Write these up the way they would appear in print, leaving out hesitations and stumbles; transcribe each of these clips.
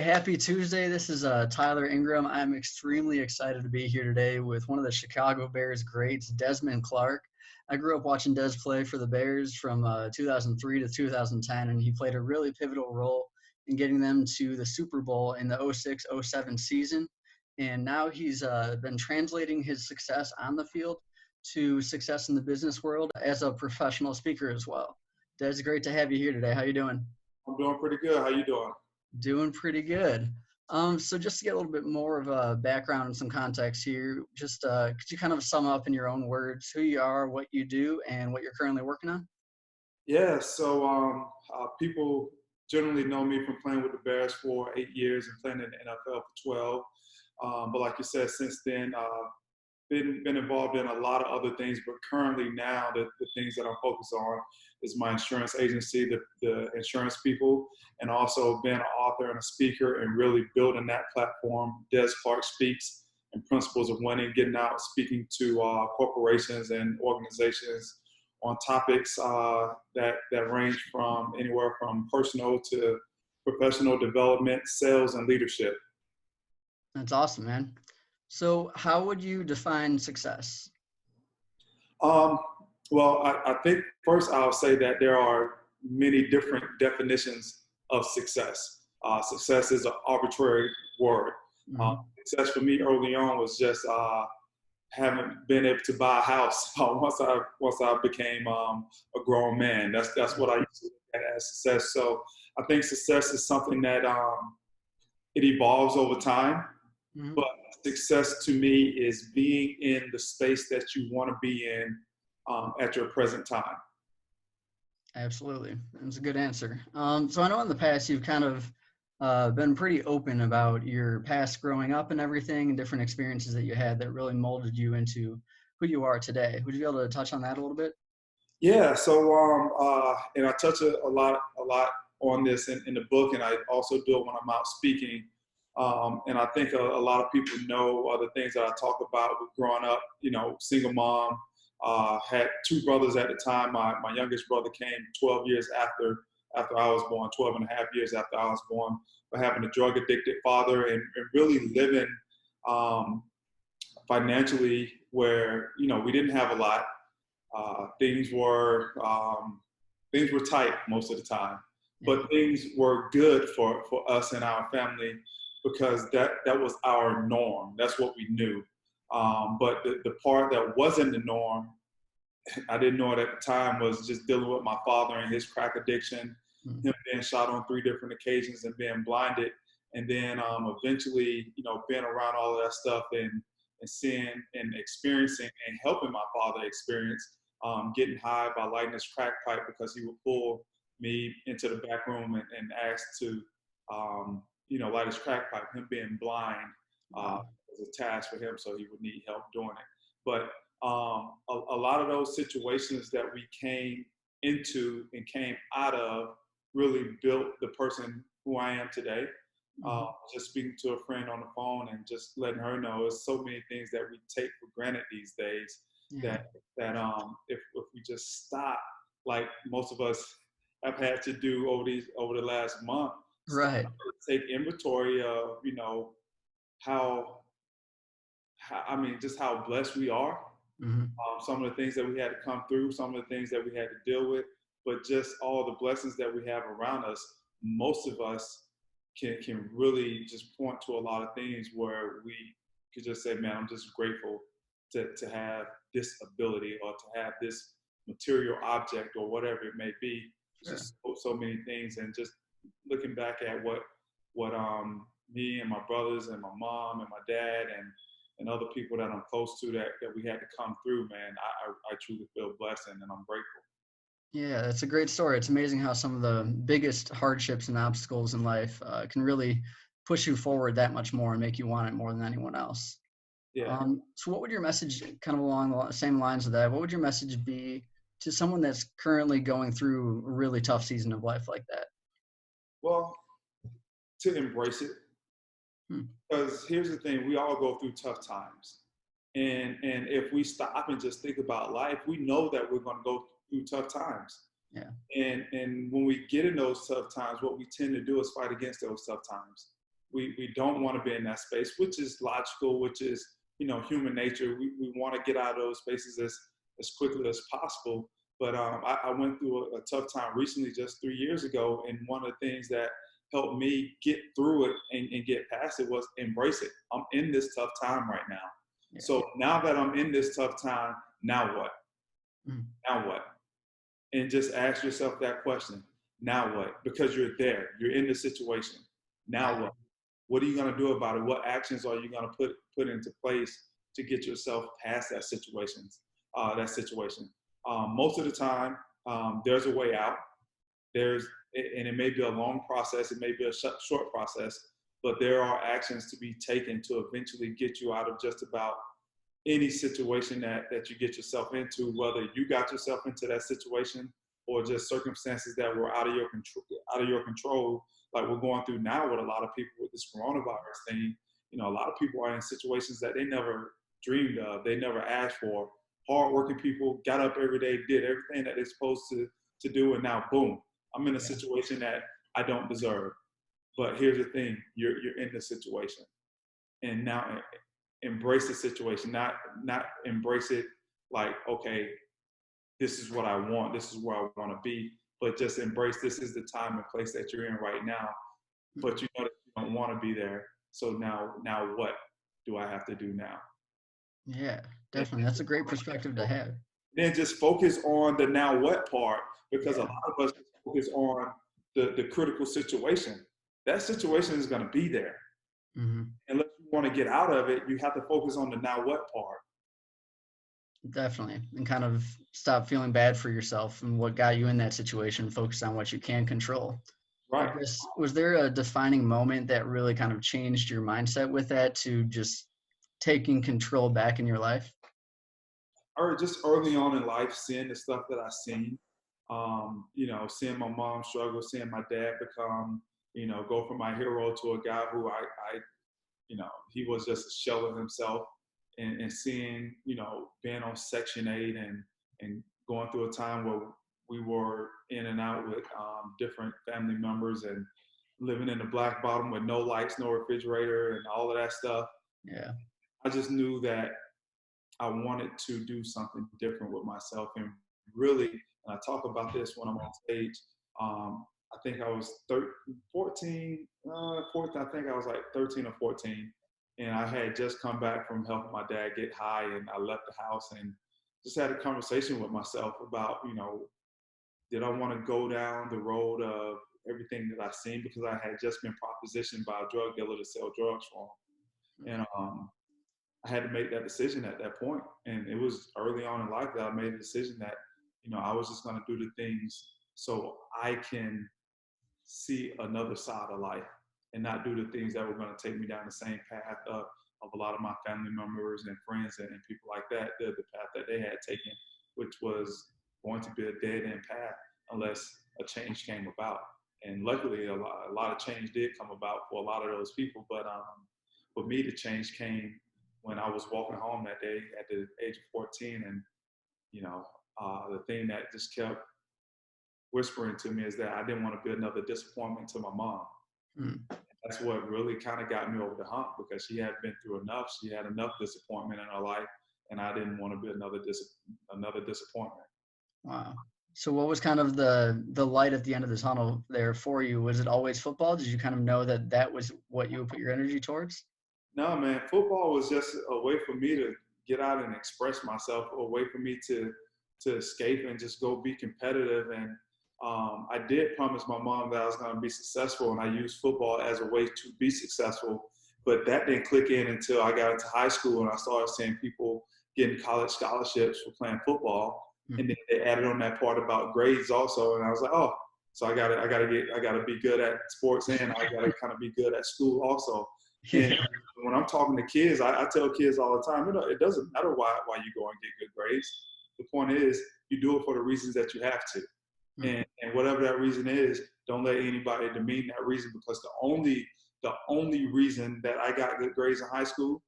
Happy Tuesday. This is Tyler Ingram. I'm extremely excited to be here today with one of the Chicago Bears greats, Desmond Clark. I grew up watching Des play for the Bears from 2003 to 2010, and he played a really pivotal role in getting them to the Super Bowl in the 06-07 season. And now he's been translating his success on the field to success in the business world as a professional speaker as well. Des, great to have you here today. How you doing? I'm doing pretty good. How you doing? Doing pretty good. So just to get a little bit more of a background and some context here, just could you kind of sum up in your own words who you are, what you do, and what you're currently working on? People generally know me from playing with the Bears for 8 years and playing in the NFL for 12. But like you said, since then, been involved in a lot of other things. But currently now, the things that I'm focused on is my insurance agency, the insurance people, and also being an author and a speaker and really building that platform. Des Clark Speaks and Principles of Winning, getting out, speaking to corporations and organizations on topics that range from anywhere from personal to professional development, sales, and leadership. That's awesome, man. So how would you define success? Um, I think first I'll say that there are many different definitions of success. Success is an arbitrary word. Hmm. Success for me early on was just having been able to buy a house once I became a grown man. That's what I used to look at as success. So I think success is something that it evolves over time. Hmm. But success to me is being in the space that you want to be in at your present time. Absolutely. That's a good answer. So I know in the past you've kind of been pretty open about your past growing up and everything and different experiences that you had that really molded you into who you are today. Would you be able to touch on that a little bit? Yeah. And I touch a lot on this in the book, and I also do it when I'm out speaking. And I think a lot of people know the things that I talk about with growing up. You know, single mom, had two brothers at the time. My youngest brother came 12 years after I was born, 12 and a half years after I was born, but having a drug addicted father and really living um, financially where, we didn't have a lot. Uh, things were things were tight most of the time, Yeah. but things were good for us and our family because that was our norm. That's what we knew. But the part that wasn't the norm, I didn't know it at the time, was just dealing with my father and his crack addiction, Mm. him being shot on three different occasions and being blinded, and then eventually, being around all of that stuff and seeing and experiencing and helping my father experience getting high by lighting his crack pipe because he would pull me into the back room and ask to, light his crack pipe. Him being blind Wow. was a task for him, so he would need help doing it. But a lot of those situations that we came into and came out of really built the person who I am today. Hmm. Just speaking to a friend on the phone and just letting her know there's so many things that we take for granted these days Yeah. that if we just stop, like most of us have had to do over the last month, stop Right. to take inventory of how, I mean, just how blessed we are. Hmm. Some of the things that we had to come through, some of the things that we had to deal with, but just all the blessings that we have around us. Most of us can really just point to a lot of things where we could just say, man, I'm just grateful to have this ability or to have this material object or whatever it may be. Sure. Just so many things, and just looking back at what me and my brothers and my mom and my dad and other people that I'm close to that we had to come through, man, I truly feel blessed and I'm grateful. Yeah, it's a great story. It's amazing how some of the biggest hardships and obstacles in life can really push you forward that much more and make you want it more than anyone else. Yeah. So, what would your message, kind of along the same lines of that, what would your message be to someone that's currently going through a really tough season of life like that? Well, to embrace it, Hmm. because here's the thing: we all go through tough times, and if we stop and just think about life, we know that we're going to go through tough times. Yeah. And when we get in those tough times, what we tend to do is fight against those tough times. we don't want to be in that space, which is logical, which is, human nature. We want to get out of those spaces as quickly as possible. But I went through a tough time recently, just 3 years ago. And one of the things that helped me get through it and get past it was embrace it. I'm in this tough time right now. Yeah. So now that I'm in this tough time, now what? Mm. Now what? And just ask yourself that question. Now what? Because you're there. You're in the situation. Now Yeah. what? What are you going to do about it? What actions are you going to put into place to get yourself past that situation? Most of the time, there's a way out. And it may be a long process. It may be a short process, but there are actions to be taken to eventually get you out of just about any situation that you get yourself into, whether you got yourself into that situation or just circumstances that were out of your control, like we're going through now with a lot of people with this coronavirus thing. A lot of people are in situations that they never dreamed of, they never asked for. Hardworking people got up every day, did everything that they're supposed to do, and now boom, I'm in a situation that I don't deserve. But here's the thing: you're in the situation, and now embrace the situation, not embrace it like, okay, this is what I want, this is where I want to be, but just embrace this is the time and place that you're in right now. But you know that you don't want to be there. So now what do I have to do now? Yeah, definitely. That's a great perspective to have. Then just focus on the now what part, because a Yeah. lot of us focus on the critical situation. That situation is going to be there. Mm-hmm. Unless you want to get out of it, you have to focus on the now what part. Definitely. And kind of stop feeling bad for yourself and what got you in that situation, focus on what you can control. I Right. guess, was there a defining moment that really kind of changed your mindset with that to just taking control back in your life? Or just early on in life, seeing the stuff that I seen, seeing my mom struggle, seeing my dad become, go from my hero to a guy who he was just a shell of himself, and seeing, being on Section 8 and going through a time where we were in and out with different family members and living in the black bottom with no lights, no refrigerator, and all of that stuff. Yeah. I just knew that I wanted to do something different with myself. And really, and I talk about this when I'm on stage, I think I was 14, 14, I think I was like 13 or 14. And I had just come back from helping my dad get high, and I left the house and just had a conversation with myself about, did I want to go down the road of everything that I've seen, because I had just been propositioned by a drug dealer to sell drugs for him. And I had to make that decision at that point. And it was early on in life that I made a decision that, I was just going to do the things so I can see another side of life and not do the things that were going to take me down the same path of a lot of my family members and friends and people like that, the path that they had taken, which was going to be a dead end path unless a change came about. And luckily, a lot of change did come about for a lot of those people. But for me, the change came when I was walking home that day at the age of 14. And, the thing that just kept whispering to me is that I didn't want to be another disappointment to my mom. Mm. That's what really kind of got me over the hump, because she had been through enough. She had enough disappointment in her life, and I didn't want to be another disappointment. Wow. So what was kind of the light at the end of the tunnel there for you? Was it always football? Did you kind of know that that was what you would put your energy towards? No, man, football was just a way for me to get out and express myself, a way for me to escape and just go be competitive. And I did promise my mom that I was going to be successful, and I used football as a way to be successful. But that didn't click in until I got into high school, and I started seeing people getting college scholarships for playing football. Mm. And then they added on that part about grades also, and I was like, oh, so I gotta be good at sports, and I gotta kind of be good at school also. And Yeah. when I'm talking to kids, I tell kids all the time, it doesn't matter why you go and get good grades. The point is, you do it for the reasons that you have to. Mm. And whatever that reason is, don't let anybody demean that reason, because the only reason that I got good grades in high school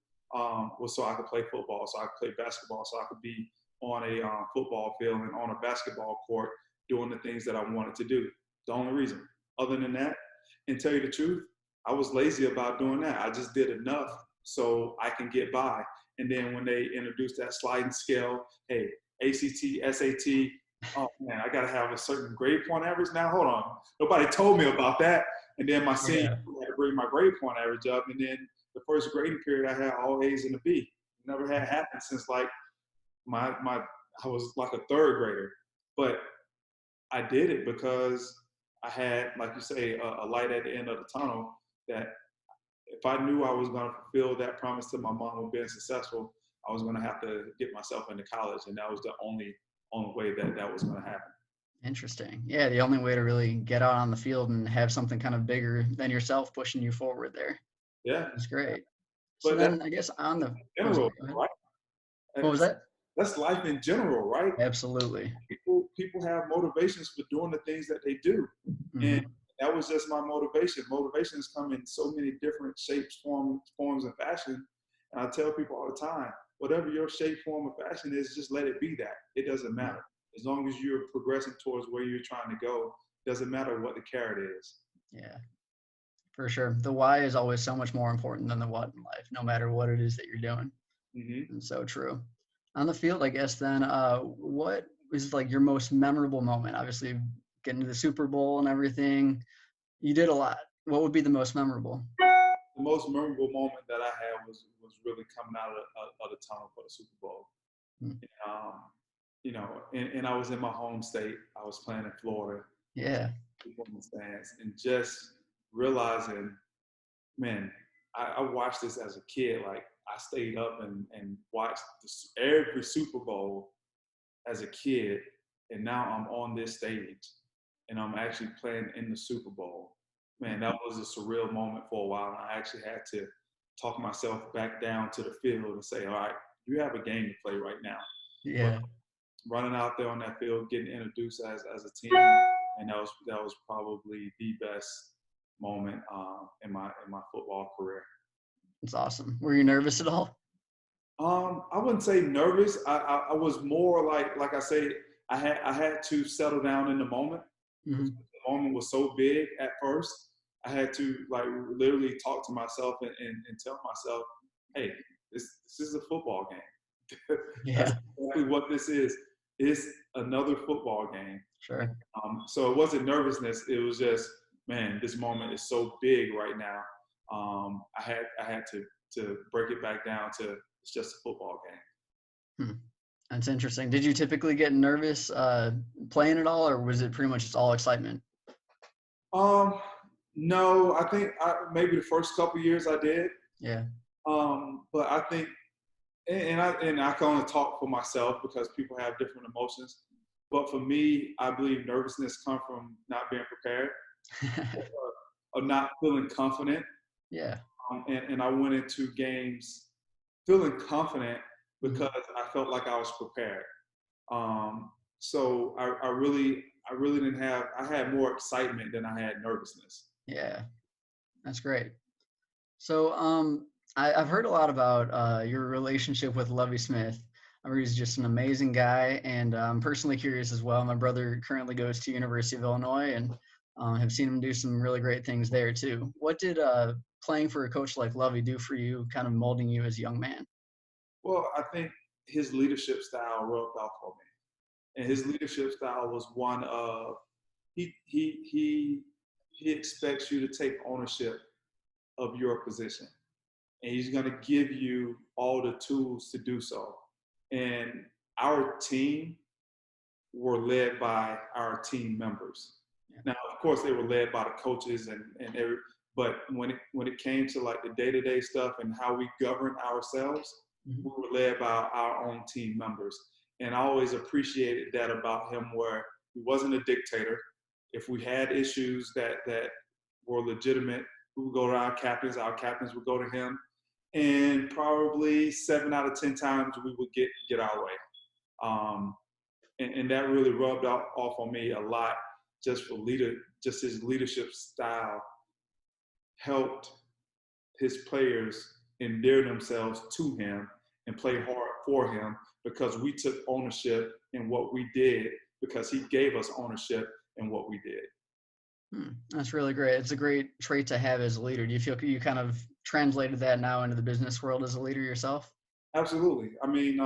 was so I could play football, so I could play basketball, so I could be on a football field and on a basketball court doing the things that I wanted to do. The only reason. Other than that, and tell you the truth, I was lazy about doing that. I just did enough so I can get by. And then when they introduced that sliding scale, hey, ACT, SAT, oh man, I got to have a certain grade point average now. Hold on, nobody told me about that. And then my senior Yeah. year, I had to bring my grade point average up. And then the first grading period, I had all A's and a B. Never had happened since like my I was like a third grader, but I did it because I had, like you say, a light at the end of the tunnel. That if I knew I was going to fulfill that promise to my mom of being successful, I was going to have to get myself into college, and that was the only way that that was going to happen. Interesting. Yeah, the only way to really get out on the field and have something kind of bigger than yourself pushing you forward there. Yeah, That's great. So but that's then I guess on the oh, general, sorry, go ahead. right? What was that? That's life in general, right? Absolutely. People have motivations for doing the things that they do, and Hmm. that was just my motivation. Motivations come in so many different shapes, forms, and fashion. And I tell people all the time, whatever your shape, form, or fashion is, just let it be that. It doesn't Yeah. matter as long as you're progressing towards where you're trying to go. It doesn't matter what the carrot is. Yeah, for sure. The why is always so much more important than the what in life, no matter what it is that you're doing. Hmm. And so true. On the field, I guess then, what was like your most memorable moment? Obviously, getting to the Super Bowl and everything, you did a lot. What would be the most memorable? The most memorable moment that I had was really coming out of the tunnel for the Super Bowl. Mm. Um, and I was in my home state. I was playing in Florida, Yeah. people in the stands, and just realizing, man, I watched this as a kid. Like I stayed up and watched every Super Bowl as a kid, and now I'm on this stage, and I'm actually playing in the Super Bowl. Man, that was a surreal moment for a while, and I actually had to talk myself back down to the field and say, all right, you have a game to play right now. But Yeah. running out there on that field, getting introduced as a team, and that was probably the best moment in my football career. It's awesome. Were you nervous at all? I wouldn't say nervous. I was more like I say, I had to settle down in the moment. Hmm. The moment was so big at first. I had to like literally talk to myself and tell myself, hey, this is a football game. That's Yeah, exactly what this is. It's another football game. sure. So it wasn't nervousness. It was just, man, this moment is so big right now. I had to break it back down to it's just a football game. Hmm. That's interesting. Did you typically get nervous playing at all, or was it pretty much just all excitement? Um, no, I think maybe the first couple years I did. Yeah. But I think, and I can only talk for myself because people have different emotions. But for me, I believe nervousness comes from not being prepared or not feeling confident. Yeah. And I went into games feeling confident Mhm. because I felt like I was prepared. Um, so I really didn't have. I had more excitement than I had nervousness. Yeah. That's great. So, I've heard a lot about your relationship with Lovey Smith. I heard he's just an amazing guy, and I'm personally curious as well. My brother currently goes to University of Illinois, and have seen him do some really great things there too. What did playing for a coach like Lovey do for you, kind of molding you as a young man? Well, I think his leadership style rubbed off on me, and his leadership style was one of he expects you to take ownership of your position, and he's going to give you all the tools to do so. And our team were led by our team members. Yeah. Now, of course, they were led by the coaches and every, but when it came to like the day-to-day stuff and how we govern ourselves, Mhm. we were led by our own team members. And I always appreciated that about him, where he wasn't a dictator. If we had issues that were legitimate, we would go to our captains. Our captains would go to him, and probably 7 out of 10 times we would get our way. Um, and that really rubbed off on me a lot. Just his leadership style helped his players endear themselves to him and play hard for him because we took ownership in what we did because he gave us ownership in what we did. That's really great. It's a great trait to have as a leader. Do you feel you kind of translated that now into the business world as a leader yourself? Absolutely. I mean,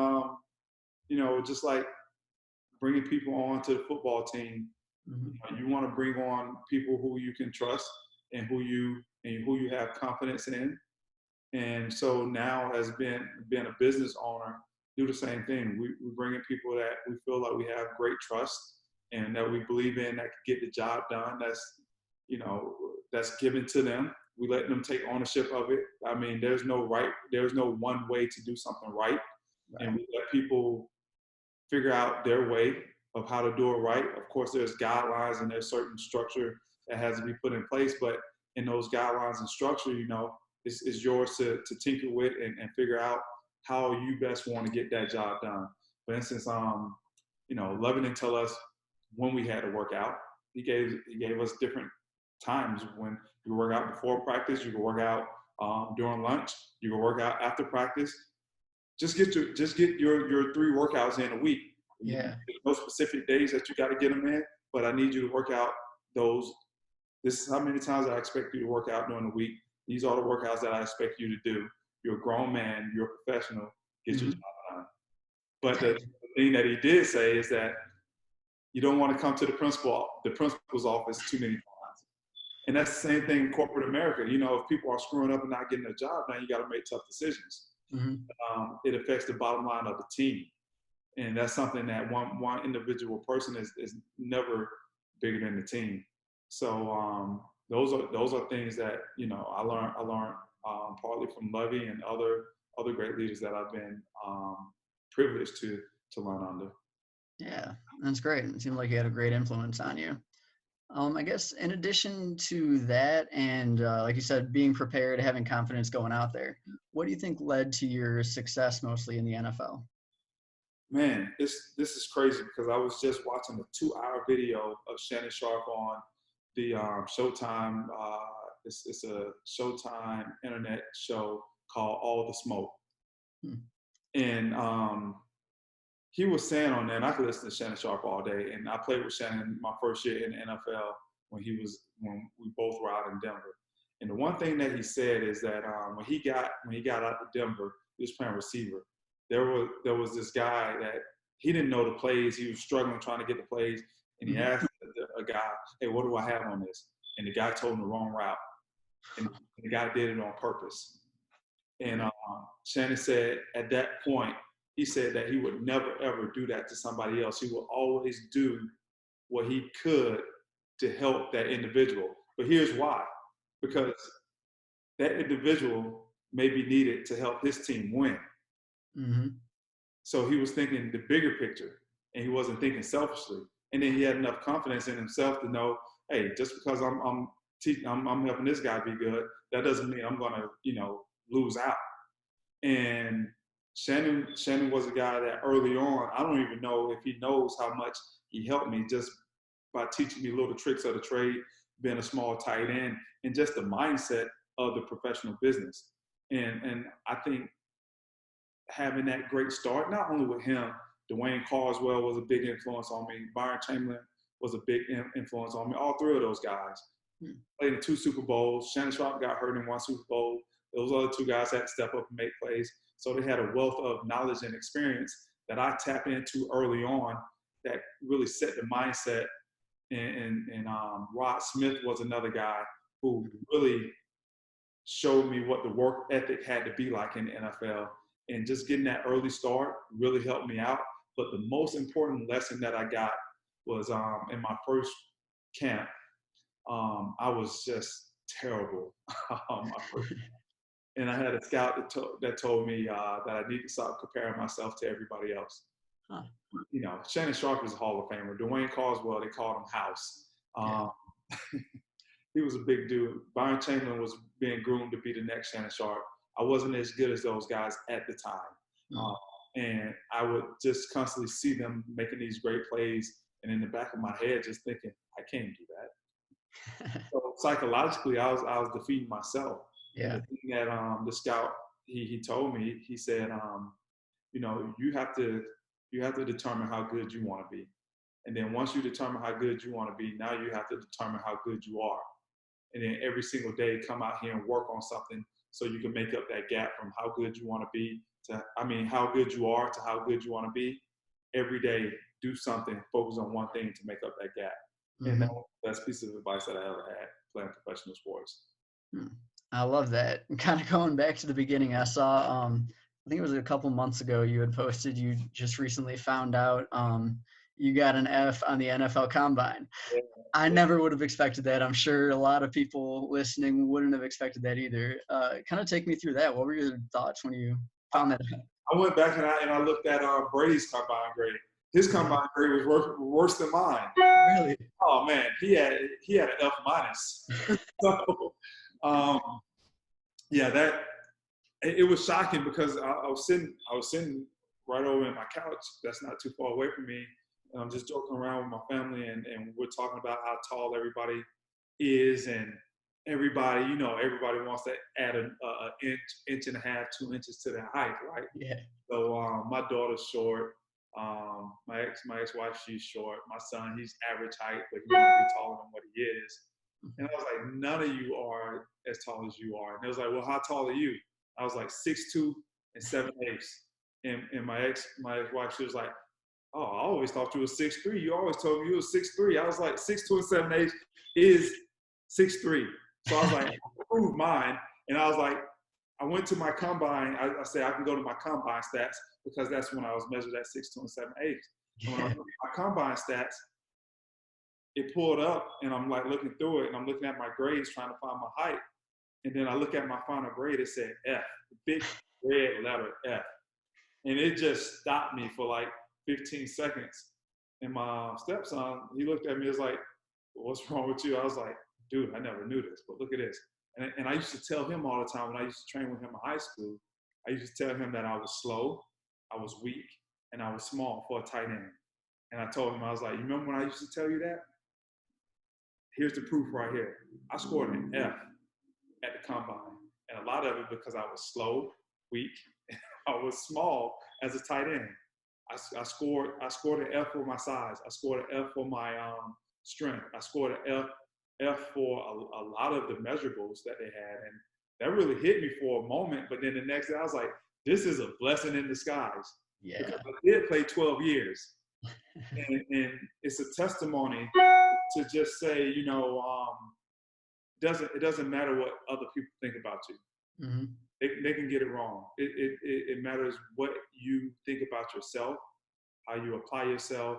just like bringing people on to the football team, Hmm. you want to bring on people who you can trust and who you have confidence in. And so now, as being a business owner, do the same thing. We bring in people that we feel like we have great trust and that we believe in that can get the job done. You know, that's given to them. We let them take ownership of it. I mean, there's no one way to do something right, and Right. we let people figure out their way of how to do it right. Of course, there's guidelines and there's certain structure that has to be put in place, but in those guidelines and structure, it's yours to tinker with and figure out how you best want to get that job done. For instance, Lebanon tell us when we had to work out. He gave us different times when you work out before practice, you can work out during lunch, you can work out after practice. Just get your 3 workouts in a week. Yeah. There's no specific days that you got to get them in, but I need you to work out those. This is how many times I expect you to work out during the week. These are the workouts that I expect you to do. You're a grown man. You're a professional. Get your Hmm. job done. But the thing that he did say is that you don't want to come to the principal's office too many times. And that's the same thing in corporate America. If people are screwing up and not getting their job done, you got to make tough decisions. Hmm. It affects the bottom line of the team, and that's something that one individual person is never bigger than the team. So those are things that I learned partly from Levy and other great leaders that I've been privileged to learn under. Yeah, that's great. It seemed like he had a great influence on you. I guess in addition to that, and like you said, being prepared, having confidence going out there, what do you think led to your success mostly in the NFL? Man, this is crazy because I was just watching a 2-hour video of Shannon Sharp on the Showtime. It's a Showtime internet show called All the Smoke, Hmm. and he was saying on there, and I could listen to Shannon Sharp all day. And I played with Shannon my first year in the NFL when we both were out in Denver. And the one thing that he said is that when he got out to Denver, he was playing receiver. There was this guy that he didn't know the plays. He was struggling trying to get the plays, and he Hmm. asked a guy, "Hey, what do I have on this?" And the guy told him the wrong route, and the guy did it on purpose. And Right. Shannon said at that point, he said that he would never ever do that to somebody else. He would always do what he could to help that individual. But here's why: because that individual may be needed to help his team win. Hmm. So he was thinking the bigger picture, and he wasn't thinking selfishly. And then he had enough confidence in himself to know, hey, just because I'm helping this guy be good, that doesn't mean I'm gonna lose out. And Shannon was a guy that early on, I don't even know if he knows how much he helped me just by teaching me little tricks of the trade, being a small tight end, and just the mindset of the professional business. And I think having that great start, not only with him, Dwayne Carswell was a big influence on me. Byron Chamberlain was a big influence on me. All 3 of those guys played in 2 Super Bowls. Shannon Sharp got hurt in 1 Super Bowl. Those other 2 guys had to step up and make plays. So they had a wealth of knowledge and experience that I tap into early on that really set the mindset. And Rod Smith was another guy who really showed me what the work ethic had to be like in the NFL. And just getting that early start really helped me out. But the most important lesson that I got was in my first camp. I was just terrible. My first, and I had a scout that told me that I need to stop comparing myself to everybody else. Huh. Shannon Sharp is a Hall of Famer. Dwayne Carswell, they called him House. Yeah. He was a big dude. Byron Chamberlain was being groomed to be the next Shannon Sharp. I wasn't as good as those guys at the time. Uh, Mm. and I would just constantly see them making these great plays. And in the back of my head, just thinking, I can't do that. So psychologically, I was defeating myself. And the Yeah. thing that the scout he told me, he said, you have to determine how good you want to be. And then once you determine how good you want to be, now you have to determine how good you are. And then every single day come out here and work on something so you can make up that gap from how good you want to be to, how good you are to how good you want to be. Every day, do something, focus on one thing to make up that gap. And that Mm-hmm. was the best piece of advice that I ever had playing professional sports. Hmm. I love that. Kind of going back to the beginning, I saw, I think it was a couple months ago, you had posted you just recently found out you got an F on the NFL Combine. Yeah, I yeah. never would have expected that. I'm sure a lot of people listening wouldn't have expected that either. Kind of take me through that. What were your thoughts when you I, found that out? I went back and I looked at Brady's combine grade. His Mhm. combine grade was worse than mine. Really? Oh man, he had an F minus. So um, yeah, that it was shocking because I was sitting right over in my couch. That's not too far away from me. And I'm just joking around with my family, and we're talking about how tall everybody is, and everybody wants to add a inch and a half, 2 inches to their height, right? Yeah. So my daughter's short. My ex-wife, she's short. My son, he's average height, but he want to be taller than what he is. And I was like, none of you are as tall as you are. And they was like, well, how tall are you? I was like 6'2" and 7/8. And my ex-wife, she was like, oh, I always thought you were 6'3". You always told me you were 6'3". I was like, 6'2" and 7/8 is 6'3". So I was like, prove mine. And I was like, I went to my combine. I said I can go to my combine stats because that's when I was measured at 6'2" and 7/8. And when I Yeah. looked at my combine stats, it pulled up and I'm like looking through it and I'm looking at my grades trying to find my height. And then I look at my final grade, it said F, big red letter F. And it just stopped me for like 15 seconds. And my stepson, he looked at me, was like, what's wrong with you? I was like, dude, I never knew this, but look at this. And I used to tell him all the time when I used to train with him in high school, I used to tell him that I was slow, I was weak, and I was small for a tight end. And I told him, I was like, you remember when I used to tell you that? Here's the proof right here. I scored an F at the combine. And a lot of it because I was slow, weak, I was small as a tight end. I scored an F for my size. I scored an F for my strength. I scored an F for a lot of the measurables that they had, and that really hit me for a moment. But then the next day, I was like, "This is a blessing in disguise," because Yeah. I did play 12 years, and it's a testimony to just say, it doesn't matter what other people think about you. Hmm. They can get it wrong. It matters what you think about yourself, how you apply yourself,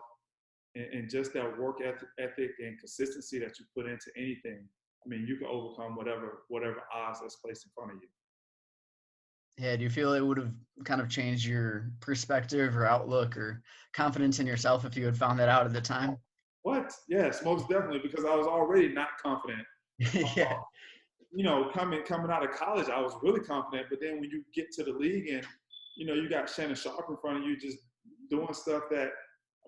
and just that work ethic and consistency that you put into anything. I mean, you can overcome whatever odds that's placed in front of you. Yeah. Do you feel it would have kind of changed your perspective or outlook or confidence in yourself if you had found that out at the time? What? Yes, most definitely, because I was already not confident. Yeah. Coming out of college, I was really confident. But then when you get to the league and you got Shannon Sharp in front of you, just doing stuff that,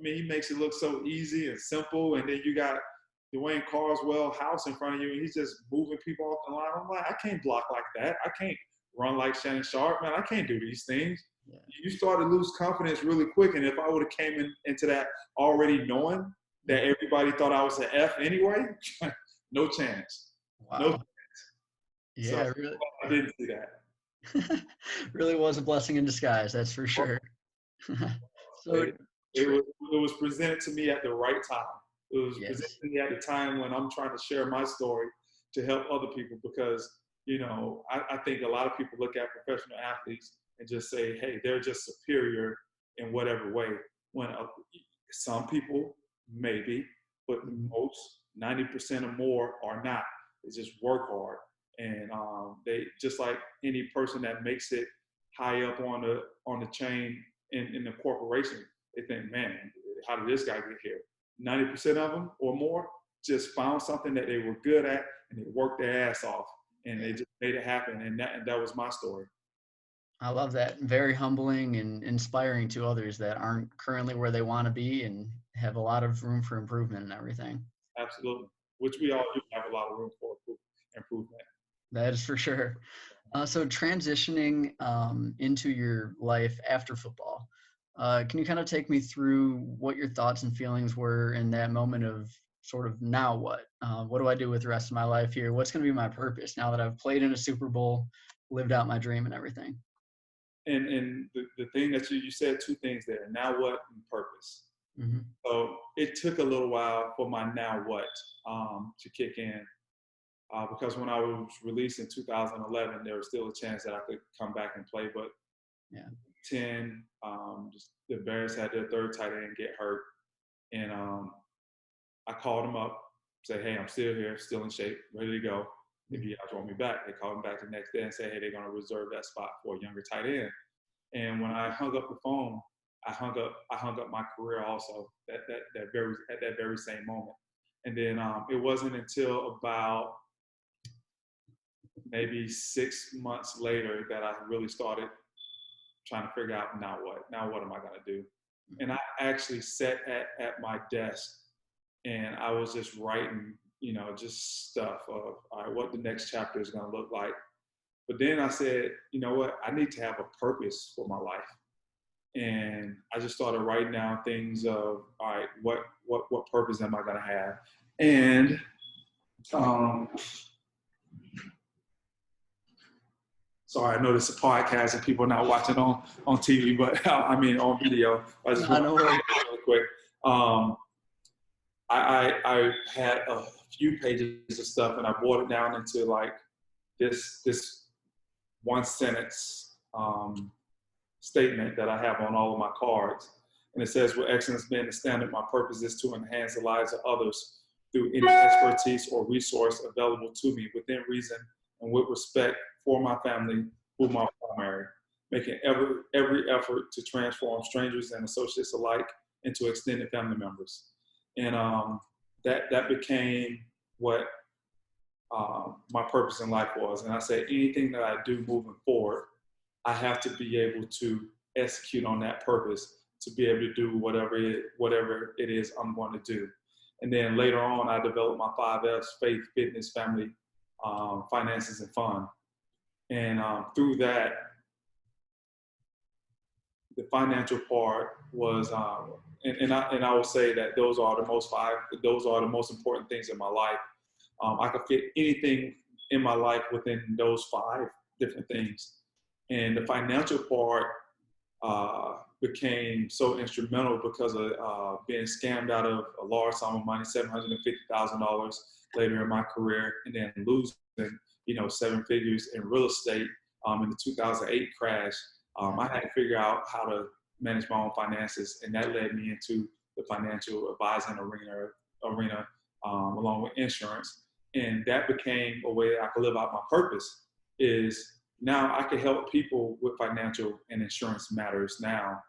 he makes it look so easy and simple. And then you got Dwayne Carswell House in front of you, and he's just moving people off the line. I'm like, I can't block like that. I can't run like Shannon Sharp, man. I can't do these things. Yeah. You start to lose confidence really quick. And if I would have came into that already knowing that everybody thought I was an F anyway, no chance. No. Wow. So Yeah. Really. I didn't see that. Really was a blessing in disguise. That's for sure. So, It, it tra- was it was presented to me at the right time. It was presented yes. to me at the time when I'm trying to share my story to help other people because I think a lot of people look at professional athletes and just say, hey, they're just superior in whatever way. When some people maybe, but Mhm. most 90% or more are not. They just work hard, and they just like any person that makes it high up on the chain in the corporation. They think, man, how did this guy get here? 90% of them or more just found something that they were good at and they worked their ass off and they Yeah. just made it happen. And that was my story. I love that. Very humbling and inspiring to others that aren't currently where they want to be and have a lot of room for improvement and everything. Absolutely. Which we all do have a lot of room for improvement. That is for sure. So transitioning into your life after football, Can you kind of take me through what your thoughts and feelings were in that moment of sort of now what? What do I do with the rest of my life here? What's going to be my purpose now that I've played in a Super Bowl, lived out my dream and everything? And the thing that you said two things there, now what and purpose. Hmm. So it took a little while for my now what to kick in. Because when I was released in 2011, there was still a chance that I could come back and play. But Yeah. 10, the Bears had their third tight end get hurt. And I called them up, said, hey, I'm still here, still in shape, ready to go. If you guys want me back, they called me back the next day and said, hey, they're going to reserve that spot for a younger tight end. And when I hung up the phone, I hung up my career also at that very same moment. And then it wasn't until about maybe 6 months later that I really started trying to figure out now what am I going to do? And I actually sat at my desk and I was just writing, just stuff of all right, what the next chapter is going to look like. But then I said, you know what? I need to have a purpose for my life. And I just started writing down things of, all right, what purpose am I going to have? And sorry, I know this is a podcast and people are not watching on TV, but I mean on video. I just No, want no to worries. really quick. I had a few pages of stuff and I boiled it down into like this one sentence statement that I have on all of my cards. And it says, with excellence being the standard, my purpose is to enhance the lives of others through any expertise or resource available to me within reason and with respect for my family, who my primary, making every effort to transform strangers and associates alike into extended family members. And that became what my purpose in life was. And I said, anything that I do moving forward, I have to be able to execute on that purpose to be able to do whatever it is I'm going to do. And then later on, I developed my 5Fs: faith, fitness, family, finances, and fun. And through that, the financial part was, and I will say that those are the most important things in my life. I could fit anything in my life within those 5 different things. And the financial part became so instrumental because of being scammed out of a large sum of money, $750,000 later in my career, and then losing, 7 figures in real estate in the 2008 crash. I had to figure out how to manage my own finances, and that led me into the financial advising arena along with insurance. And that became a way that I could live out my purpose. Is now I can help people with financial and insurance matters now,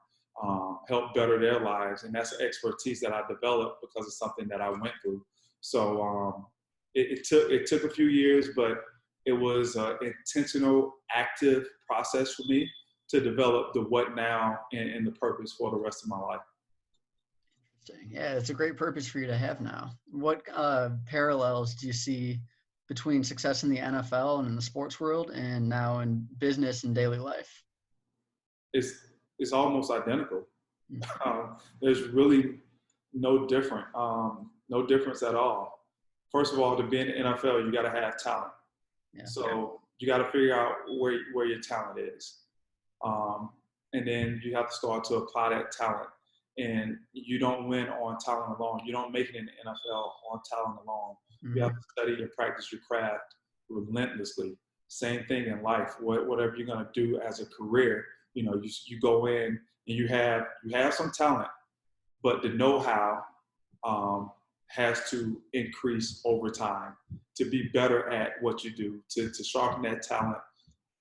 help better their lives. And that's an expertise that I developed because of something that I went through. So it took a few years, but it was an intentional, active process for me to develop the what now and the purpose for the rest of my life. Interesting. Yeah, it's a great purpose for you to have now. What parallels do you see between success in the NFL and in the sports world and now in business and daily life? It's almost identical. Mm-hmm. There's really no difference at all. First of all, to be in the NFL, you got to have talent. Yeah. So you got to figure out where your talent is. And then you have to start to apply that talent. And you don't win on talent alone. You don't make it in the NFL on talent alone. Mm-hmm. You have to study and practice your craft relentlessly. Same thing in life. Whatever you're going to do as a career, you go in and you have some talent, but the know-how has to increase over time to be better at what you do, to sharpen that talent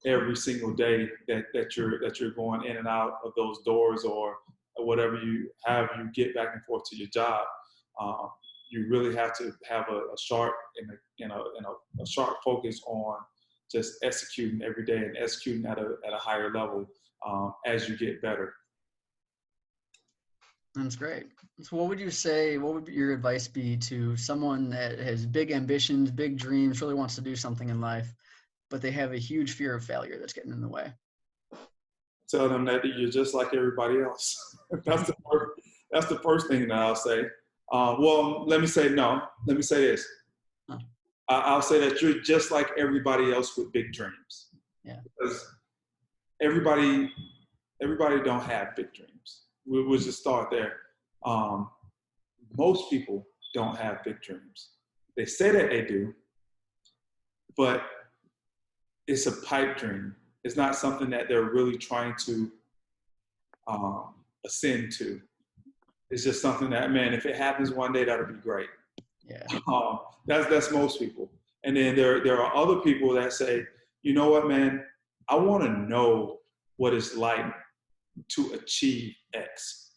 every single day that you're going in and out of those doors or whatever you get back and forth to your job. You really have to have a sharp and a sharp focus on just executing every day and executing at a higher level as you get better. That's great. So what would your advice be to someone that has big ambitions, big dreams, really wants to do something in life, but they have a huge fear of failure that's getting in the way? tell them that you're just like everybody else. That's the first thing that I'll say. Well, let me say no. Let me say this. Huh. I'll say that you're just like everybody else with big dreams. Yeah. Because everybody don't have big dreams. We'll just start there. Um, most people don't have big dreams. They say that they do, but it's a pipe dream. It's not something that they're really trying to ascend to. It's just something that, man, if it happens one day, that'll be great. Yeah. That's most people. And then there are other people that say, you know what, man, I want to know what it's like to achieve X.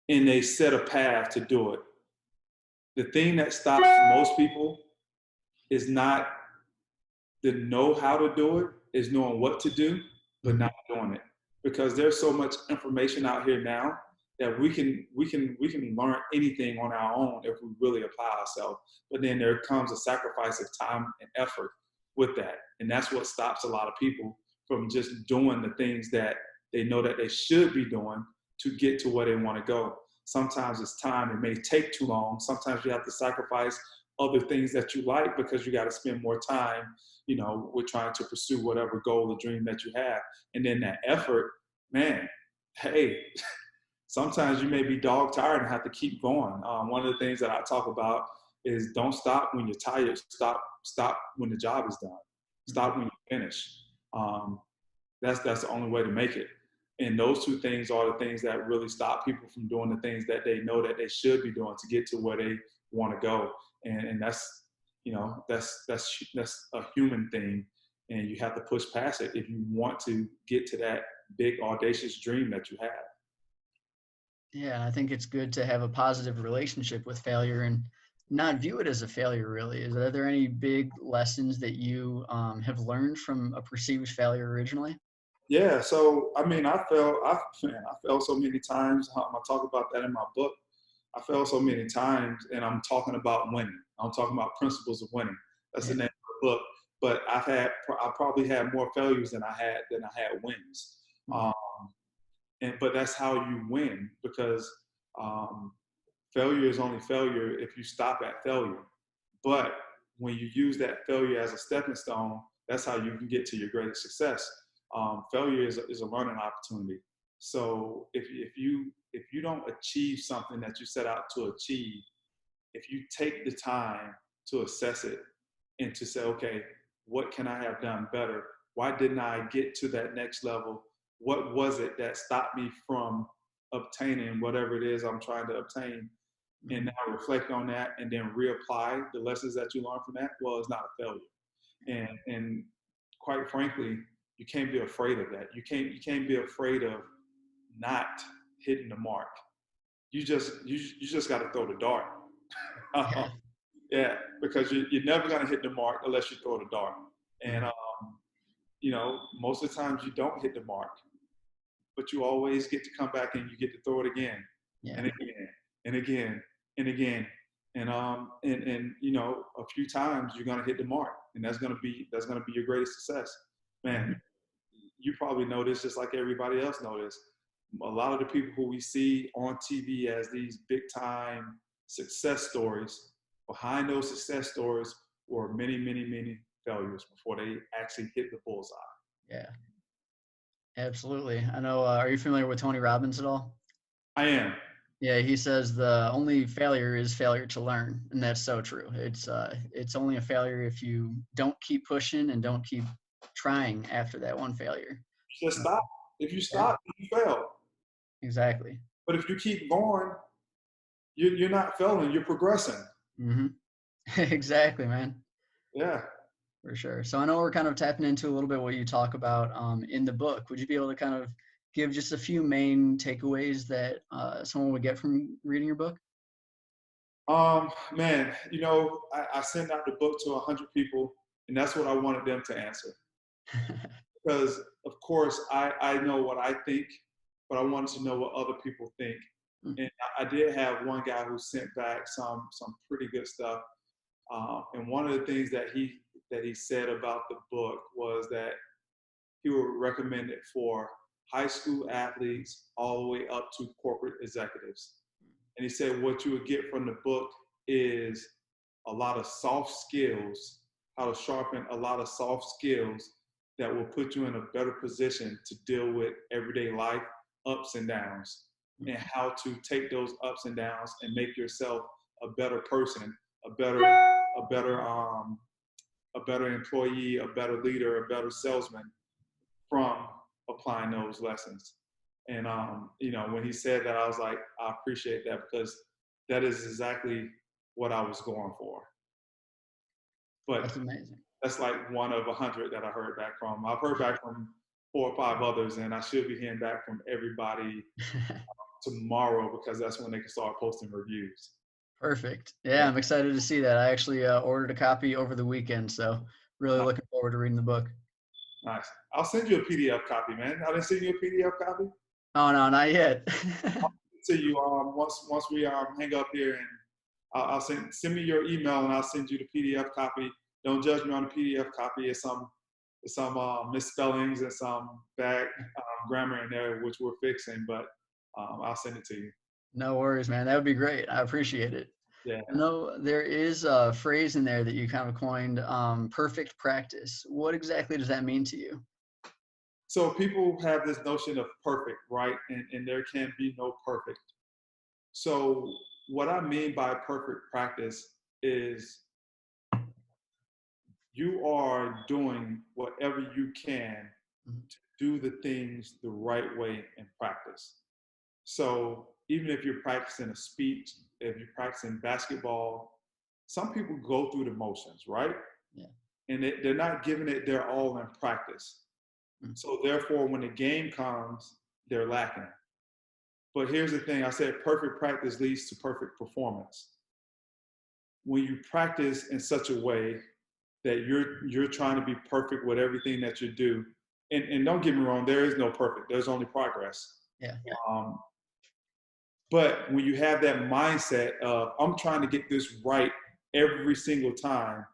And they set a path to do it. The thing that stops most people is not the know how to do it, is knowing what to do, but not doing it. Because there's so much information out here now that we can learn anything on our own if we really apply ourselves. But then there comes a sacrifice of time and effort with that. And that's what stops a lot of people from just doing the things that they know that they should be doing to get to where they want to go. Sometimes it's time. It may take too long. Sometimes you have to sacrifice other things that you like because you got to spend more time, you know, with trying to pursue whatever goal or dream that you have. And then that effort, man, hey, sometimes you may be dog tired and have to keep going. One of the things that I talk about is don't stop when you're tired. Stop when the job is done. Stop when you finish. That's the only way to make it. And those two things are the things that really stop people from doing the things that they know that they should be doing to get to where they want to go. And that's, you know, that's a human thing. And you have to push past it if you want to get to that big audacious dream that you have. Yeah, I think it's good to have a positive relationship with failure and not view it as a failure, really. Are there any big lessons that you have learned from a perceived failure originally? Yeah, so I mean, I failed so many times. I talk about that in my book. I failed so many times, and I'm talking about winning. I'm talking about principles of winning. That's the Yeah. name of the book. But I probably had more failures than I had wins. Yeah. Um, but that's how you win, because failure is only failure if you stop at failure. But when you use that failure as a stepping stone, that's how you can get to your greatest success. Failure is a learning opportunity. So if you don't achieve something that you set out to achieve, if you take the time to assess it and to say, okay, what can I have done better? Why didn't I get to that next level? What was it that stopped me from obtaining whatever it is I'm trying to obtain? And now reflect on that and then reapply the lessons that you learned from that. Well, it's not a failure. And quite frankly, you can't be afraid of that. You can't be afraid of not hitting the mark. You just got to throw the dart. Yeah. Yeah, because you're never going to hit the mark unless you throw the dart. And you know, most of the times you don't hit the mark, but you always get to come back and you get to throw it again Yeah. and again and again and again. And you know, a few times you're gonna hit the mark, and that's gonna be your greatest success. Man, you probably know this just like everybody else knows this. A lot of the people who we see on TV as these big time success stories, behind those success stories were many, many, many failures before they actually hit the bullseye. Yeah. Absolutely. I know. Are you familiar with Tony Robbins at all? I am. Yeah, he says the only failure is failure to learn, and that's so true. It's only a failure if you don't keep pushing and don't keep trying after that one failure. Just Uh, stop. If you yeah, stop, you fail. exactly. But if you keep going, you're not failing. You're progressing. Hmm. Exactly, man. Yeah. For sure. So I know we're kind of tapping into a little bit what you talk about in the book. Would you be able to kind of give just a few main takeaways that someone would get from reading your book? Man, you know, I sent out the book to 100 people, and that's what I wanted them to answer. Because, of course, I know what I think, but I wanted to know what other people think. And I did have one guy who sent back some pretty good stuff. And one of the things that he said about the book was that he would recommend it for high school athletes all the way up to corporate executives. And he said what you would get from the book is a lot of soft skills, how to sharpen a lot of soft skills that will put you in a better position to deal with everyday life ups and downs, and how to take those ups and downs and make yourself a better person, a better a better employee, a better leader, a better salesman from applying those lessons. And when he said that, I was like, I appreciate that, because that is exactly what I was going for. But That's amazing. that's like one of 100 that I heard back from. I've heard back from 4 or 5 others, and I should be hearing back from everybody tomorrow, because that's when they can start posting reviews. Perfect. Yeah, I'm excited to see that. I actually ordered a copy over the weekend, so really looking forward to reading the book. Nice. I'll send you a PDF copy, man. I didn't send you a PDF copy. Oh no, not yet. I'll send you once we hang up here, and I'll send me your email, and I'll send you the PDF copy. Don't judge me on the PDF copy. It's some misspellings and some bad grammar in there, which we're fixing, but I'll send it to you. No worries, man. That would be great. I appreciate it. Yeah. I know there is a phrase in there that you kind of coined, perfect practice. What exactly does that mean to you? So people have this notion of perfect, right? And there can be no perfect. So what I mean by perfect practice is you are doing whatever you can to do the things the right way in practice. So even if you're practicing a speech, if you're practicing basketball, some people go through the motions, right? Yeah. And they're not giving it their all in practice. So therefore, when the game comes, they're lacking. But here's the thing, I said perfect practice leads to perfect performance. When you practice in such a way that you're trying to be perfect with everything that you do, and don't get me wrong, there is no perfect, there's only progress. Yeah. But when you have that mindset of I'm trying to get this right every single time,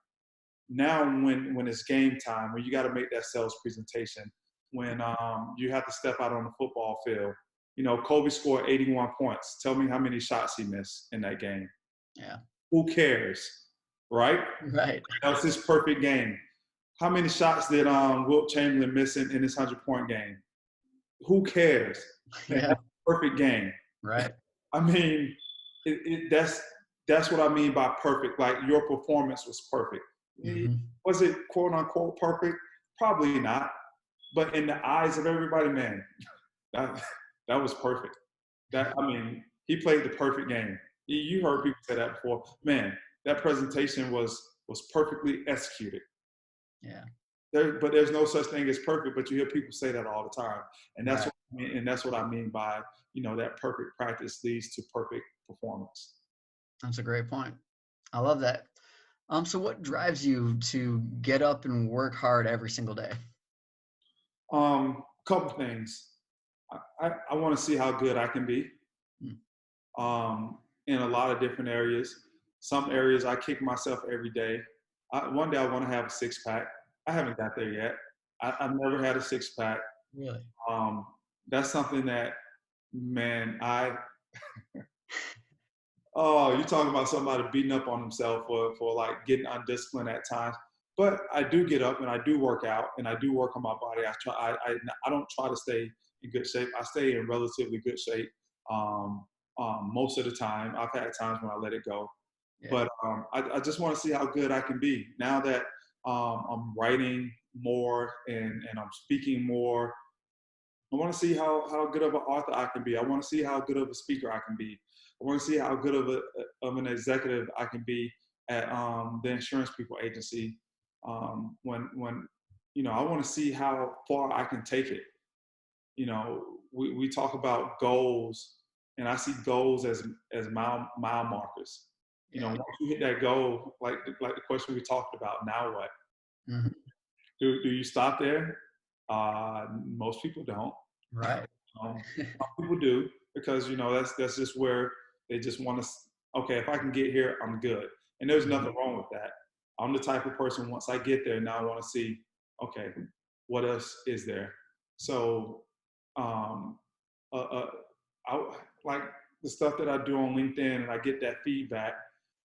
now when it's game time, when you got to make that sales presentation, when you have to step out on the football field, Kobe scored 81 points. Tell me how many shots he missed in that game. Yeah. Who cares, right? Right. That was his perfect game. How many shots did Wilt Chamberlain miss in his 100-point game? Who cares? Yeah. That's a perfect game. Right. I mean, that's what I mean by perfect. Like your performance was perfect. Mm-hmm. Was it quote unquote perfect? Probably not. But in the eyes of everybody, man, that was perfect. He played the perfect game. You heard people say that before. Man, that presentation was perfectly executed. Yeah. But there's no such thing as perfect. But you hear people say that all the time, and that's Right. what I mean. And that's what I mean by that perfect practice leads to perfect performance. That's a great point. I love that. So what drives you to get up and work hard every single day? Couple things. I want to see how good I can be. In a lot of different areas. Some areas I kick myself every day. One day I want to have a 6-pack. I haven't got there yet. I've never had a 6-pack. Really? That's something that, man, oh, you're talking about somebody beating up on himself for like getting undisciplined at times. But I do get up and I do work out and I do work on my body. I don't try to stay in good shape. I stay in relatively good shape most of the time. I've had times when I let it go. Yeah. But I just want to see how good I can be now that I'm writing more and I'm speaking more. I want to see how good of an author I can be. I want to see how good of a speaker I can be. I want to see how good of an executive I can be at the insurance people agency. When I want to see how far I can take it. We talk about goals, and I see goals as mile markers. Once you hit that goal, like the question we talked about, now what? Mm-hmm. Do you stop there? Most people don't. Right. Some people do, because that's just where they just want to. Okay, if I can get here, I'm good, and there's nothing wrong with that. I'm the type of person, once I get there, now I want to see, okay, what else is there? So um, uh, uh, I, like the stuff that I do on LinkedIn and I get that feedback,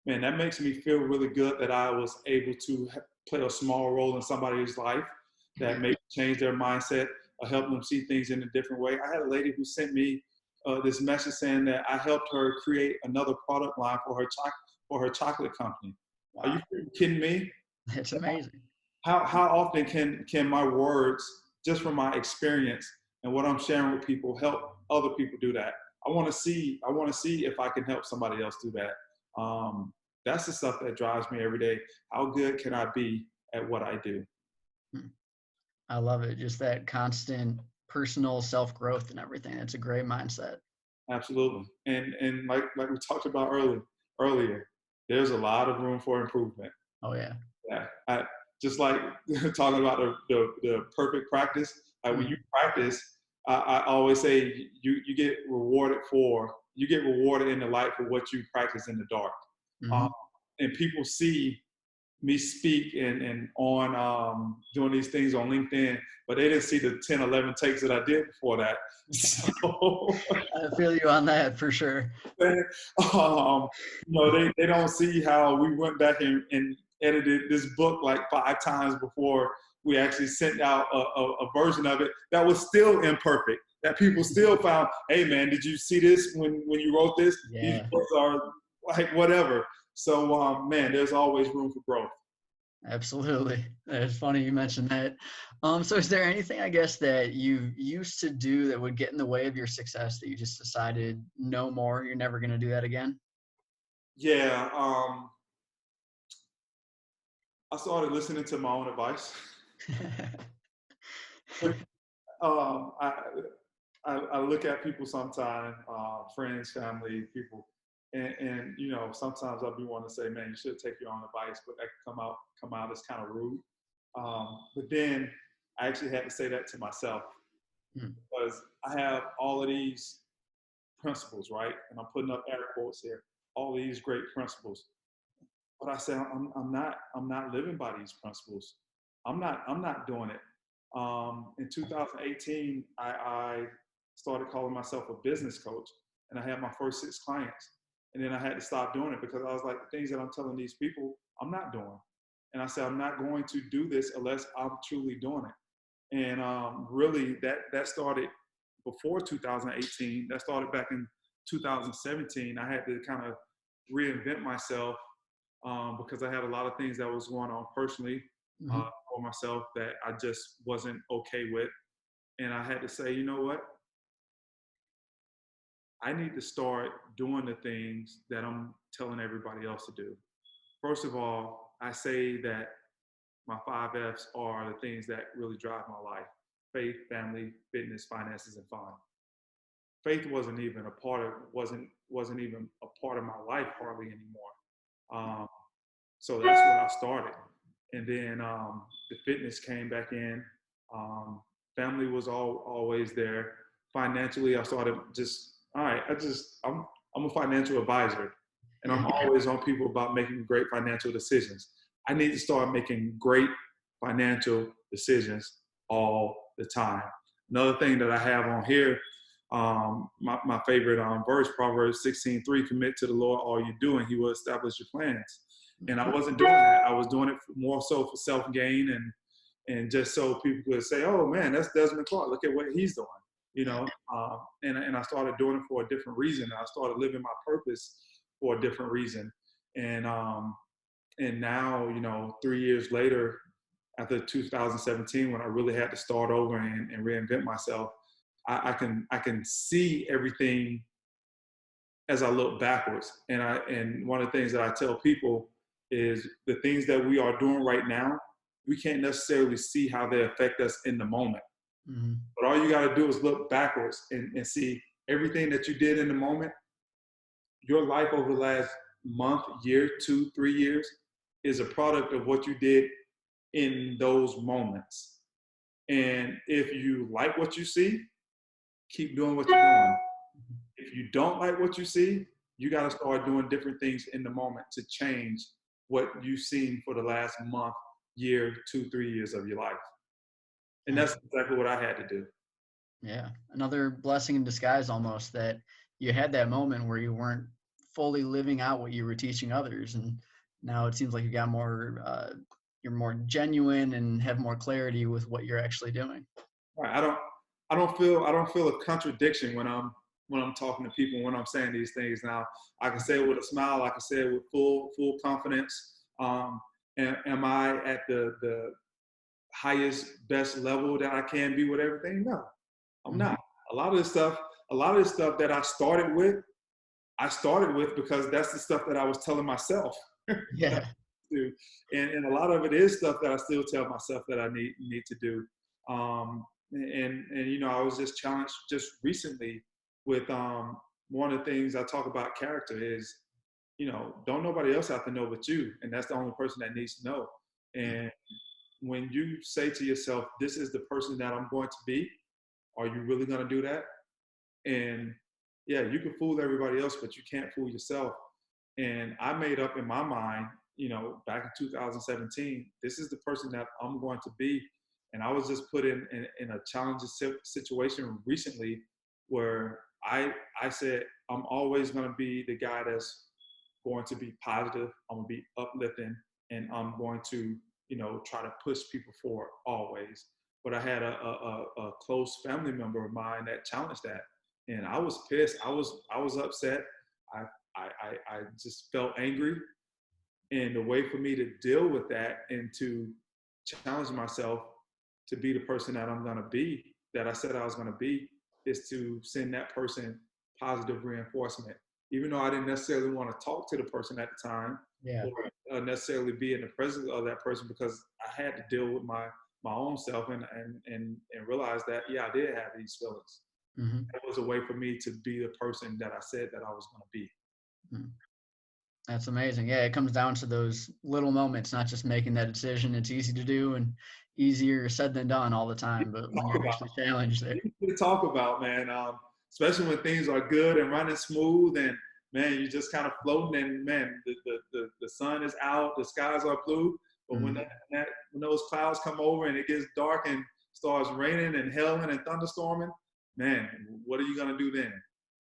man, that makes me feel really good that I was able to play a small role in somebody's life that maybe change their mindset or help them see things in a different way. I had a lady who sent me this message saying that I helped her create another product line for her chocolate company. Are you Wow, kidding me? that's amazing. How often can my words, just from my experience and what I'm sharing with people, help other people do that? I want to see if I can help somebody else do that. That's the stuff that drives me every day. How good can I be at what I do? Hmm. I love it. Just that constant personal self growth and everything. That's a great mindset. Absolutely. And like we talked about earlier, there's a lot of room for improvement. Oh yeah. Yeah. Just like talking about the perfect practice. Like when you Mhm. practice, I always say you get rewarded in the light for what you practice in the dark. Um, Mhm. and people see me speak and on doing these things on LinkedIn, but they didn't see the 10, 11 takes that I did before that. So I feel you on that for sure. um, they don't see how we went back and edited this book like 5 times before we actually sent out a version of it that was still imperfect. That people still found, hey man, did you see this when you wrote this? These Yeah, books are like whatever. So man, there's always room for growth. absolutely. It's funny you mentioned that. So is there anything I guess that you used to do that would get in the way of your success that you just decided no more, you're never gonna do that again? Yeah, I started listening to my own advice. um, I, I look at people sometimes, friends, family, people, and sometimes I'll be wanting to say, man, you should take your own advice, but that can come out as kind of rude. But then I actually had to say that to myself Hmm. because I have all of these principles, right? And I'm putting up air quotes here, all these great principles. But I said, I'm not living by these principles. I'm not doing it. In 2018, I started calling myself a business coach, and I had my first 6 clients. And then I had to stop doing it because I was like, the things that I'm telling these people, I'm not doing. And I said, I'm not going to do this unless I'm truly doing it. And really, that started before 2018. That started back in 2017. I had to kind of reinvent myself because I had a lot of things that was going on personally Mhm. for myself that I just wasn't okay with. And I had to say, you know what? I need to start doing the things that I'm telling everybody else to do. First of all, I say that my 5 F's are the things that really drive my life: faith, family, fitness, finances, and fun. Faith wasn't even a part of my life hardly anymore. Um, so that's when I started. And then the fitness came back in. Um, family was always there. Financially, I started just all right. I'm a financial advisor, and Yeah. I'm always on people about making great financial decisions. I need to start making great financial decisions all the time. Another thing that I have on here, my favorite verse, Proverbs 16:3, commit to the Lord all you do, and he will establish your plans. And I Mhm. wasn't doing that. I was doing it more so for self gain and just so people could say, "Oh man, that's Desmond Clark. Look at what he's doing." You know, and I started doing it for a different reason. I started living my purpose for a different reason. And and now, 3 years later, after 2017, when I really had to start over and reinvent myself, I can see everything as I look backwards. And one of the things that I tell people is the things that we are doing right now, we can't necessarily see how they affect us in the moment. Mhm. But all you got to do is look backwards and see everything that you did in the moment. Your life over the last month, year, 2, 3 years is a product of what you did in those moments. And if you like what you see, keep doing what you're doing. If you don't like what you see, you got to start doing different things in the moment to change what you've seen for the last month, year, 2, 3 years of your life. And Yeah. that's exactly what I had to do. Yeah. Another blessing in disguise almost that you had that moment where you weren't fully living out what you were teaching others. And now it seems like you got more, you're more genuine and have more clarity with what you're actually doing. Right. I don't feel a contradiction when I'm talking to people when I'm saying these things. Now I can say it with a smile. I can say it with full confidence. And am I at the highest best level that I can be with everything? No, I'm Hmm. not. A lot of this stuff, a lot of this stuff that I started with because that's the stuff that I was telling myself that Yeah. I do. And a lot of it is stuff that I still tell myself that I need to do. And you know, I was just challenged just recently with one of the things I talk about character is, you know, don't nobody else have to know but you, and that's the only person that needs to know. And when you say to yourself, "This is the person that I'm going to be," are you really going to do that? And yeah, you can fool everybody else, but you can't fool yourself. And I made up in my mind, you know, back in 2017, this is the person that I'm going to be. And I was just put in a challenging situation recently where I said, I'm always going to be the guy that's going to be positive. I'm going to be uplifting, and I'm going to, you know, try to push people forward always. But I had a close family member of mine that challenged that, and I was pissed. I was upset. I, I just felt angry, and the way for me to deal with that and to challenge myself to be the person that I'm going to be, that I said I was going to be, is to send that person positive reinforcement. Even though I didn't necessarily want to talk to the person at the time Yeah. or necessarily be in the presence of that person, because I had to deal with my own self and realize that, yeah, I did have these feelings. Hmm. That was a way for me to be the person that I said that I was going to be. That's amazing. Yeah, it comes down to those little moments, not just making that decision. It's easy to do and easier said than done all the time. But when Talk you're about actually challenged there, to talk about, man. Especially when things are good and running smooth, and man, you just kind of floating, and man, the sun is out, the skies are blue. But when mm, when those clouds come over and it gets dark and starts raining and hailing and thunderstorming, man, what are you gonna do then?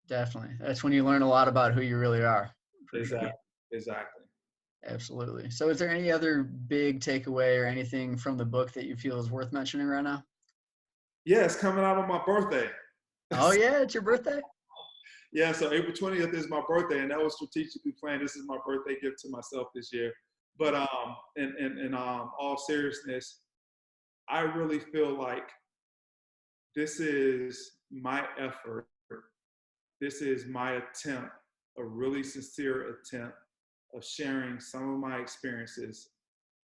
definitely, that's when you learn a lot about who you really are, for Exactly, sure. exactly. Absolutely. So, is there any other big takeaway or anything from the book that you feel is worth mentioning right now? Yeah, it's coming out on my birthday. Oh yeah, it's your birthday. Yeah, so April 20th is my birthday, and that was strategically planned. This is my birthday gift to myself this year. But in all seriousness, I really feel like this is my effort. This is my attempt, a really sincere attempt of sharing some of my experiences,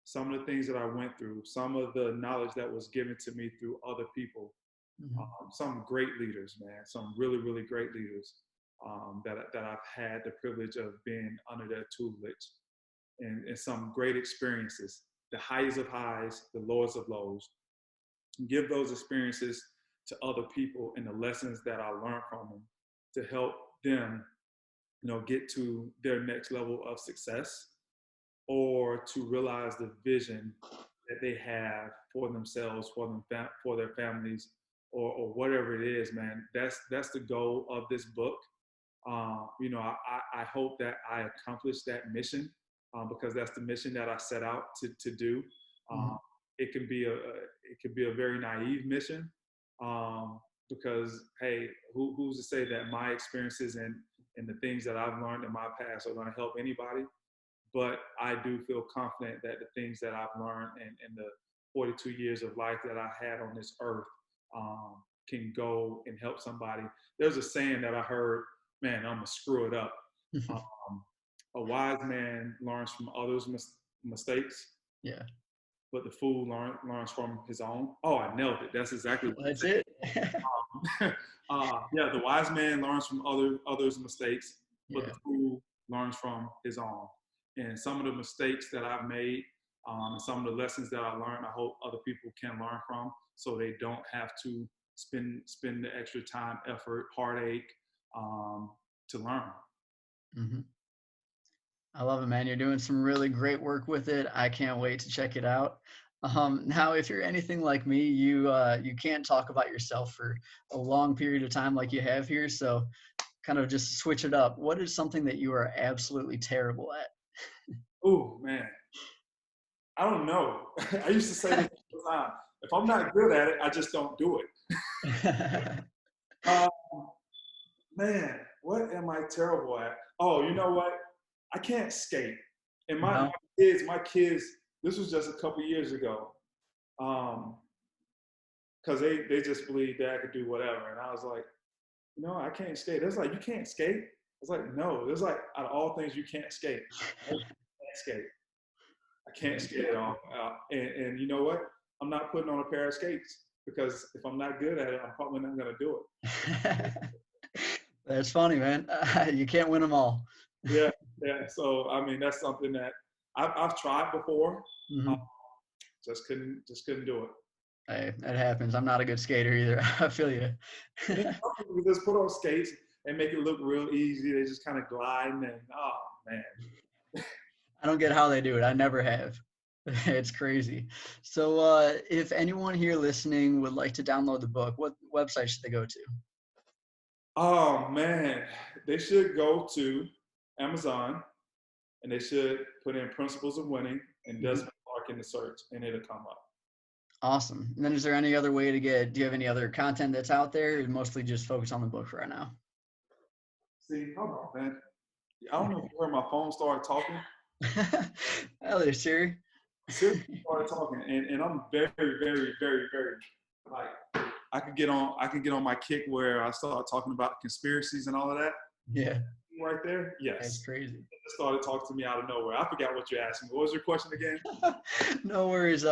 some of the things that I went through, some of the knowledge that was given to me through other people, Hmm. some great leaders, man, some really great leaders that I've had the privilege of being under their tutelage, and some great experiences, the highs of highs, the lows of lows. Give those experiences to other people and the lessons that I learned from them to help them, you know, get to their next level of success, or to realize the vision that they have for themselves, for for their families, or whatever it is, man. That's the goal of this book. You know, I hope that I accomplish that mission, because that's the mission that I set out to do. Um, Hmm. it can be it can be a very naive mission, because hey, who's to say that my experiences and the things that I've learned in my past are going to help anybody? But I do feel confident that the things that I've learned in the 42 years of life that I had on this earth, can go and help somebody. There's a saying that I heard, man, I'm gonna screw it up. Um, a wise man learns from others' mistakes, Yeah, but the fool learns from his own. Oh, I nailed it. That's exactly what that's it. yeah, the wise man learns from others' mistakes, but the Yeah. fool learns from his own. And some of the mistakes that I've made, and some of the lessons that I learned, I hope other people can learn from, so they don't have to spend the extra time, effort, heartache, um, to learn. Hmm. I love it, man. You're doing some really great work with it. I can't wait to check it out. Now, if you're anything like me, you can't talk about yourself for a long period of time like you have here. So, kind of just switch it up. What is something that you are absolutely terrible Oh man, I don't know. I used to say this all the time. If I'm not good at it, I just don't do it. at? Um, Man, what am I terrible at? Oh, you know what? I can't skate. And my No. kids, this was just a couple years ago. Because they just believed that I could do whatever. And I was like, no, I can't skate. It's like, you can't skate? I was like, no. There's like, out of all things, you can't skate. I can't skate. I can't skate at all. And you know what? I'm not putting on a pair of skates because if I'm not good at it, I'm probably not going to do it. That's funny, man. You can't win them all. Yeah, yeah. So I mean, that's something that I've tried before. Uh, Mhm. just couldn't do it. Hey, that happens. I'm not a good skater either. I feel you. And then some people just put on skates and make it look real easy. They just kind of gliding and oh man. I don't get how they do it. I never have. It's crazy. So, if anyone here listening would like to download the book, what website should they go to? Oh man, they should go to Amazon and they should put in Principles of Winning and Mhm. Desmond Clark in the search, and it'll come up. Awesome. And then, is there any other way to get? Do you have any other content that's out there? Or mostly just focus on the book right now. See, hold on, man. I don't know if you heard my phone start talking. Hello, Siri. Seriously started talking, and I'm very, very, very, very like I could get on my kick where I start talking about conspiracies and all of that Yeah, right there. that's Yes, crazy. it just started talking to me out of nowhere. I forgot what you asked me. What was your question again? No worries.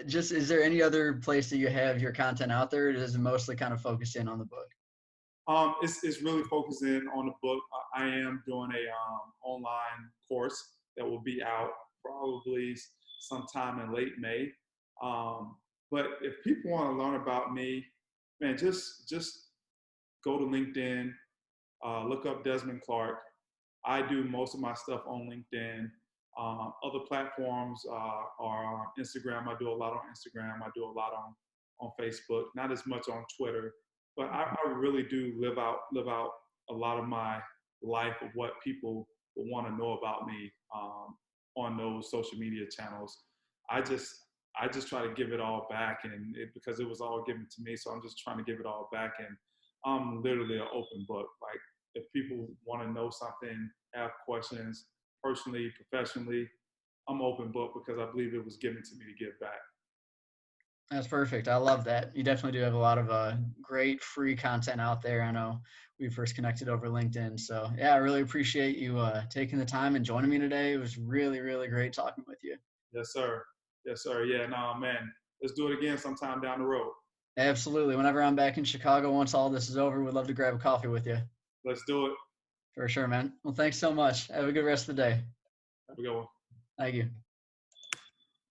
Just is there any other place that you have your content out there? Or does it mostly kind of focus in on the book? It's really focusing on the book. I am doing a online course that will be out probably sometime in late May. Um, but if people want to learn about me, man, just go to LinkedIn, look up Desmond Clark. I do most of my stuff on LinkedIn. Other platforms are Instagram. I do a lot on Instagram. I do a lot on Facebook. Not as much on Twitter, but I really do live out a lot of my life of what people will want to know about me on those social media channels. I just I just try to give it all back, and because it was all given to me, so I'm just trying to give it all back. And I'm literally an open book. Like if people want to know something, have questions, personally, professionally, I'm open book because I believe it was given to me to give back. That's perfect. I love that. You definitely do have a lot of great free content out there. I know we first connected over LinkedIn. So, yeah, I really appreciate you taking the time and joining me today. It was really, really great talking with you. Yes, sir. Yes, sir. Yeah, no, man. Let's do it again sometime down the road. Absolutely. Whenever I'm back in Chicago, once all this is over, we'd love to grab a coffee with you. Let's do it. For sure, man. Well, thanks so much. Have a good rest of the day. Have a good one. Thank you.